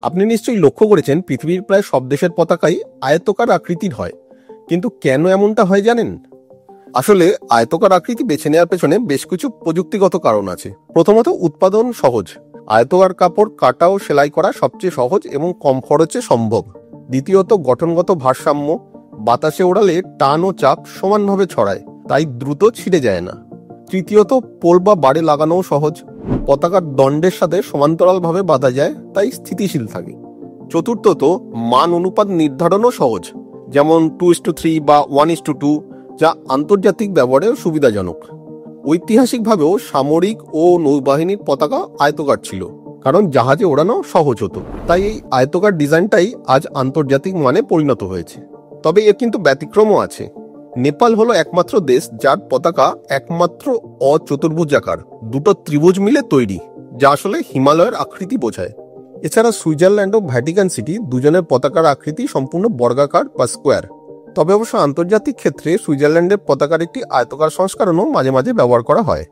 আপনি নিশ্চয়ই লক্ষ্য করেছেন পৃথিবীর প্রায় সব দেশের পতাকাই আয়তকার আকৃতির হয়, কিন্তু কেন এমনটা হয় জানেন? আসলে আয়তকার আকৃতি বেছে নেওয়ার পেছনে বেশ কিছু প্রযুক্তিগত কারণ আছে। প্রথমত, উৎপাদন সহজ। আয়তকার কাপড় কাটা ও সেলাই করা সবচেয়ে সহজ এবং কম খরচে সম্ভব। দ্বিতীয়ত, গঠনগত ভারসাম্য। বাতাসে ওড়ালে টান ও চাপ সমানভাবে ছড়ায়, তাই দ্রুত ছিঁড়ে যায় না। তৃতীয়ত, পোল বা বাড়ে লাগানোও সহজ। পতাকার দণ্ডের সাথে সমান্তরালভাবে বাঁধা যায়, তাই স্থিতিশীল থাকে। চতুর্থত, মান অনুপাত নির্ধারণও সহজ, যেমন 2:3 বা 1:2, যা আন্তর্জাতিক ব্যবহারেও সুবিধাজনক। ঐতিহাসিকভাবেও সামরিক ও নৌবাহিনীর পতাকা আয়তকার ছিল, কারণ জাহাজে ওড়ানো সহজ হতো। তাই এই আয়তকার ডিজাইনটাই আজ আন্তর্জাতিক মানে পরিণত হয়েছে। তবে এর কিন্তু ব্যতিক্রমও আছে। নেপাল হলো একমাত্র দেশ যার পতাকা একমাত্র অচতুর্ভুজাকার, দুটো ত্রিভুজ মিলে তৈরি, যা আসলে হিমালয়ের আকৃতি বোঝায়। এছাড়া সুইজারল্যান্ড ও ভ্যাটিকান সিটি দুজনের পতাকার আকৃতি সম্পূর্ণ বর্গাকার বা স্কোয়ার। তবে অবশ্য আন্তর্জাতিক ক্ষেত্রে সুইজারল্যান্ডের পতাকার একটি আয়তকার সংস্করণও মাঝে মাঝে ব্যবহার করা হয়।